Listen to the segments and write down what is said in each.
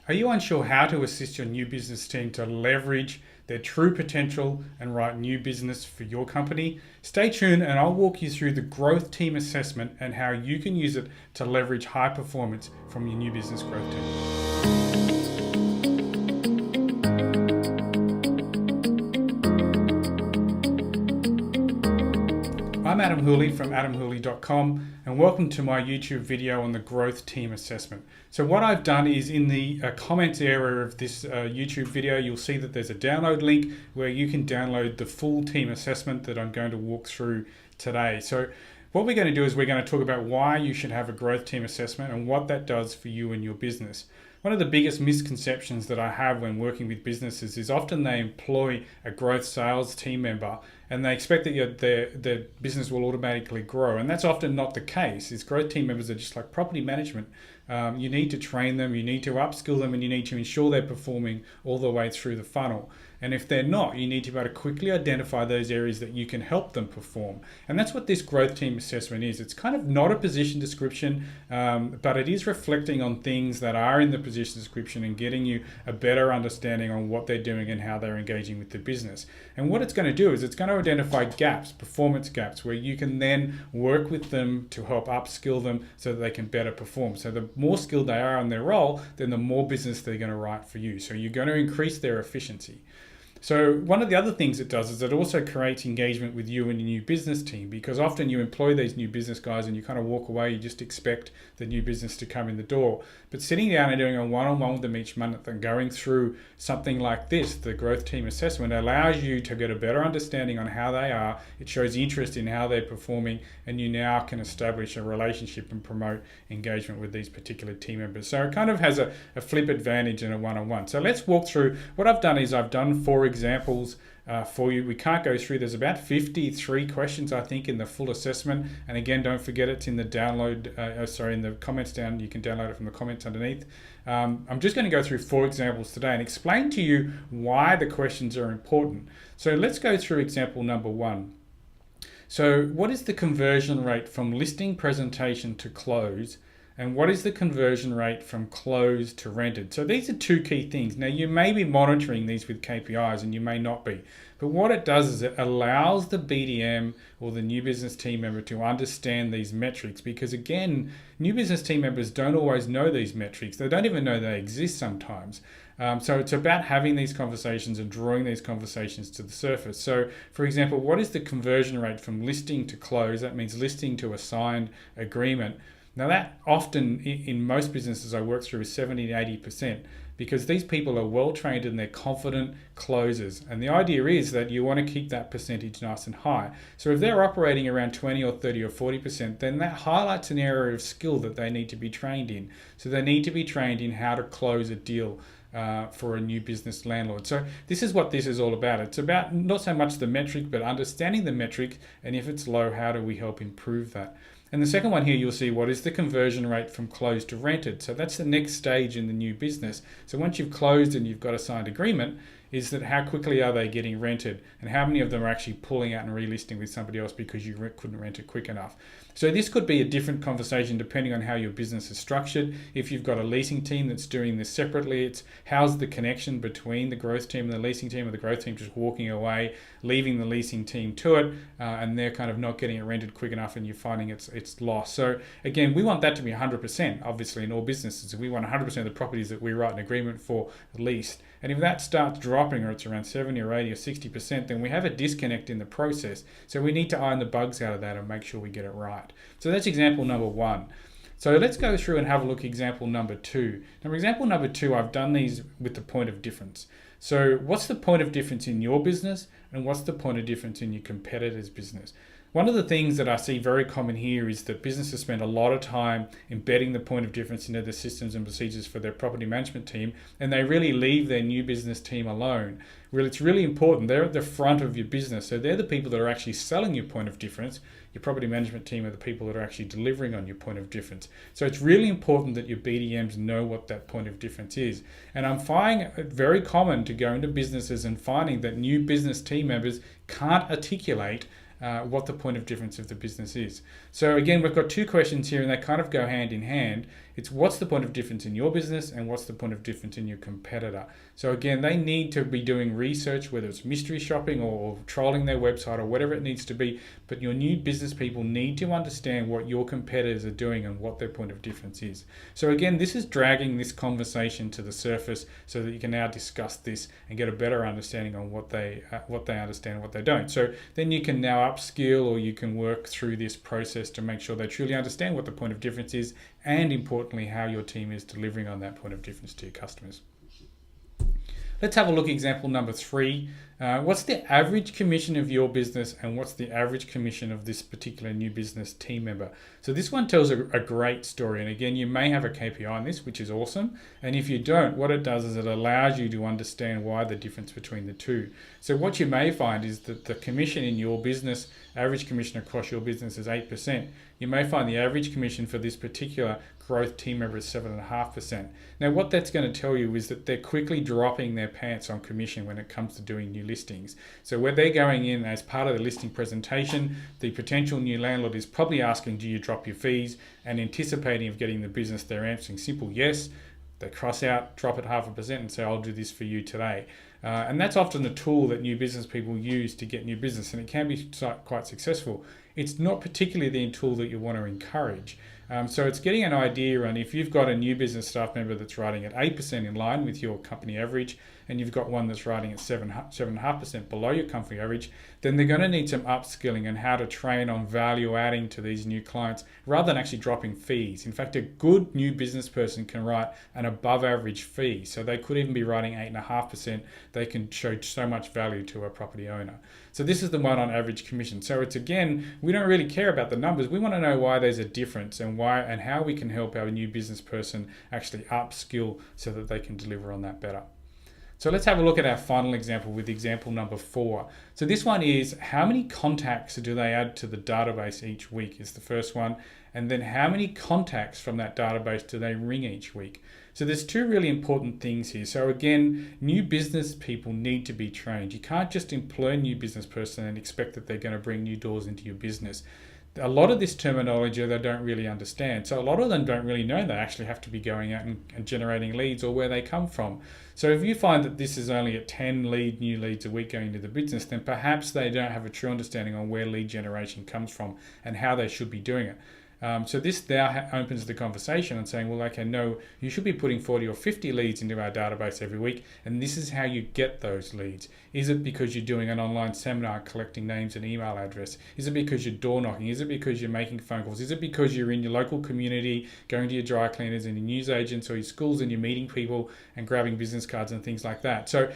Are you unsure how to assist your new business team to leverage their true potential and write new business for your company? Stay tuned and I'll walk you through the growth team assessment and how you can use it to leverage high performance from your new business growth team. I'm Adam Hooley from adamhooley.com and welcome to my YouTube video on the growth team assessment. So what I've done is in the comments area of this YouTube video, you'll see that there's a download link where you can download the full team assessment that I'm going to walk through today. So what we're going to do is we're going to talk about why you should have a growth team assessment and what that does for you and your business. One of the biggest misconceptions that I have when working with businesses is often they employ a growth sales team member and they expect that their business will automatically grow. And that's often not the case. These growth team members are just like property management. You need to train them, you need to upskill them, and you need to ensure they're performing all the way through the funnel. And if they're not, you need to be able to quickly identify those areas that you can help them perform. And that's what this growth team assessment is. It's kind of not a position description, but it is reflecting on things that are in the position description and getting you a better understanding on what they're doing and how they're engaging with the business. And what it's going to do is it's going to identify gaps, performance gaps, where you can then work with them to help upskill them so that they can better perform. So the more skilled they are in their role, then the more business they're going to write for you. So you're going to increase their efficiency. So one of the other things it does is it also creates engagement with you and your new business team, because often you employ these new business guys and you kind of walk away, you just expect the new business to come in the door. But sitting down and doing a one-on-one with them each month and going through something like this, the growth team assessment, allows you to get a better understanding on how they are. It shows interest in how they're performing, and you now can establish a relationship and promote engagement with these particular team members. So it kind of has a flip advantage in a one-on-one. So let's walk through. What I've done is I've done 4 examples for you. We can't go through. There's about 53 questions, I think, in the full assessment. And again, don't forget it's in the download, in the comments down. You can download it from the comments underneath. I'm just going to go through 4 examples today and explain to you why the questions are important. So let's go through example number 1. So what is the conversion rate from listing presentation to close? And what is the conversion rate from close to rented? So these are 2 key things. Now you may be monitoring these with KPIs and you may not be. But what it does is it allows the BDM or the new business team member to understand these metrics, because again, new business team members don't always know these metrics. They don't even know they exist sometimes. So it's about having these conversations and drawing these conversations to the surface. So for example, what is the conversion rate from listing to close? That means listing to a signed agreement. Now that often in most businesses I work through is 70 to 80%, because these people are well trained and they're confident closers. And the idea is that you want to keep that percentage nice and high. So if they're operating around 20 or 30 or 40%, then that highlights an area of skill that they need to be trained in. So they need to be trained in how to close a deal for a new business landlord. So this is what this is all about. It's about not so much the metric, but understanding the metric, and if it's low, how do we help improve that? And the second one here, you'll see what is the conversion rate from closed to rented. So that's the next stage in the new business. So once you've closed and you've got a signed agreement, is that how quickly are they getting rented, and how many of them are actually pulling out and relisting with somebody else because you couldn't rent it quick enough. So this could be a different conversation depending on how your business is structured. If you've got a leasing team that's doing this separately, it's how's the connection between the growth team and the leasing team, or the growth team just walking away, leaving the leasing team to it, and they're kind of not getting it rented quick enough and you're finding it's lost. So again, we want that to be 100%, obviously, in all businesses. We want 100% of the properties that we write an agreement for leased. And if that starts dropping, or it's around 70 or 80 or 60%, then we have a disconnect in the process. So we need to iron the bugs out of that and make sure we get it right. So that's example number 1. So let's go through and have a look at example number 2. Now, example number 2, I've done these with the point of difference. So what's the point of difference in your business, and what's the point of difference in your competitor's business? One of the things that I see very common here is that businesses spend a lot of time embedding the point of difference into the systems and procedures for their property management team, and they really leave their new business team alone. Really, it's really important. They're at the front of your business, so they're the people that are actually selling your point of difference. Your property management team are the people that are actually delivering on your point of difference. So it's really important that your BDMs know what that point of difference is. And I'm finding it very common to go into businesses and finding that new business team members can't articulate what the point of difference of the business is. So again, we've got two questions here and they kind of go hand in hand. It's what's the point of difference in your business and what's the point of difference in your competitor. So again, they need to be doing research, whether it's mystery shopping or trolling their website or whatever it needs to be. But your new business people need to understand what your competitors are doing and what their point of difference is. So again, this is dragging this conversation to the surface so that you can now discuss this and get a better understanding on what they understand and what they don't. So then you can now upskill or you can work through this process to make sure they truly understand what the point of difference is and importantly how your team is delivering on that point of difference to your customers. Let's have a look at example number 3. What's the average commission of your business and what's the average commission of this particular new business team member? So this one tells a great story. And again, you may have a KPI on this, which is awesome. And if you don't, what it does is it allows you to understand why the difference between the two. So what you may find is that the commission in your business, average commission across your business is 8%. You may find the average commission for this particular growth team member is 7.5%. Now, what that's going to tell you is that they're quickly dropping their pants on commission when it comes to doing new listings. So where they're going in as part of the listing presentation, the potential new landlord is probably asking, do you drop your fees? And anticipating of getting the business, they're answering simple yes. They cross out, drop it 0.5% and say, I'll do this for you today. And that's often a tool that new business people use to get new business, and it can be quite successful. It's not particularly the tool that you want to encourage. So it's getting an idea on if you've got a new business staff member that's writing at 8% in line with your company average, and you've got one that's writing at 7.5% below your company average, then they're going to need some upskilling on how to train on value adding to these new clients rather than actually dropping fees. In fact, a good new business person can write an above average fee. So they could even be writing 8.5%. They can show so much value to a property owner. So this is the one on average commission. So it's again, we don't really care about the numbers. We want to know why there's a difference and why and how we can help our new business person actually upskill so that they can deliver on that better. So let's have a look at our final example with example number 4. So this one is how many contacts do they add to the database each week is the first one. And then how many contacts from that database do they ring each week? So there's two really important things here. So again, new business people need to be trained. You can't just employ a new business person and expect that they're going to bring new doors into your business. A lot of this terminology they don't really understand. So a lot of them don't really know they actually have to be going out and generating leads or where they come from. So if you find that this is only at 10 new leads a week going into the business, then perhaps they don't have a true understanding on where lead generation comes from and how they should be doing it. So this now opens the conversation and saying, well, okay, no, you should be putting 40 or 50 leads into our database every week, and this is how you get those leads. Is it because you're doing an online seminar collecting names and email address? Is it because you're door knocking? Is it because you're making phone calls? Is it because you're in your local community, going to your dry cleaners and your news agents or your schools and you're meeting people and grabbing business cards and things like that? So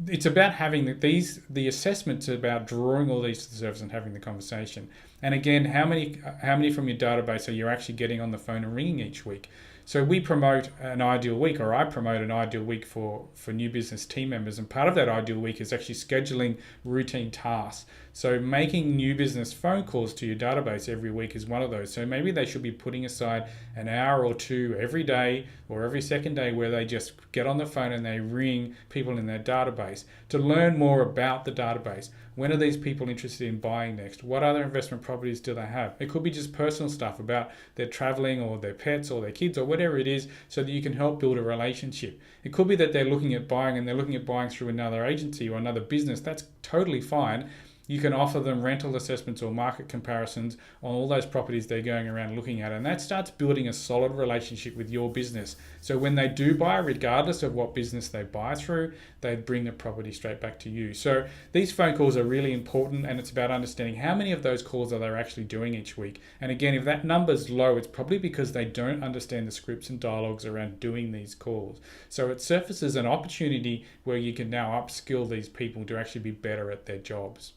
it's about having the assessments about drawing all these to the surface and having the conversation. And again, how many from your database are you actually getting on the phone and ringing each week? So we promote an ideal week, or I promote an ideal week for new business team members. And part of that ideal week is actually scheduling routine tasks. So making new business phone calls to your database every week is one of those. So maybe they should be putting aside an hour or two every day or every second day where they just get on the phone and they ring people in their database to learn more about the database. When are these people interested in buying next? What other investment properties do they have? It could be just personal stuff about their traveling or their pets or their kids or whatever it is, so that you can help build a relationship. It could be that they're looking at buying and they're looking at buying through another agency or another business. That's totally fine. You can offer them rental assessments or market comparisons on all those properties they're going around looking at. And that starts building a solid relationship with your business. So when they do buy, regardless of what business they buy through, they bring the property straight back to you. So these phone calls are really important, and it's about understanding how many of those calls are they actually doing each week. And again, if that number's low, it's probably because they don't understand the scripts and dialogues around doing these calls. So it surfaces an opportunity where you can now upskill these people to actually be better at their jobs.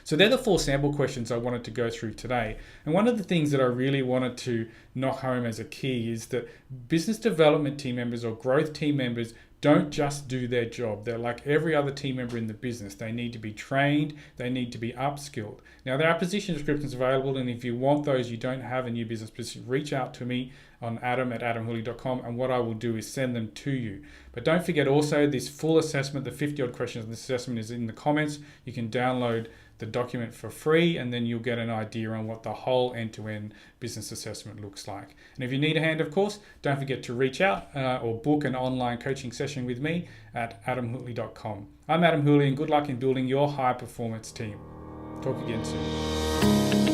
So they're the 4 sample questions I wanted to go through today. And one of the things that I really wanted to knock home as a key is that business development team members or growth team members don't just do their job. They're like every other team member in the business. They need to be trained. They need to be upskilled. Now, there are position descriptions available, and if you want those, you don't have a new business position, reach out to me on adam@adamhooley.com, and what I will do is send them to you. But don't forget also this full assessment, the 50-odd questions of this assessment is in the comments. You can download the document for free, and then you'll get an idea on what the whole end-to-end business assessment looks like. And if you need a hand, of course, don't forget to reach out or book an online coaching session with me at adamhooley.com. I'm Adam Hooley, and good luck in building your high-performance team. Talk again soon.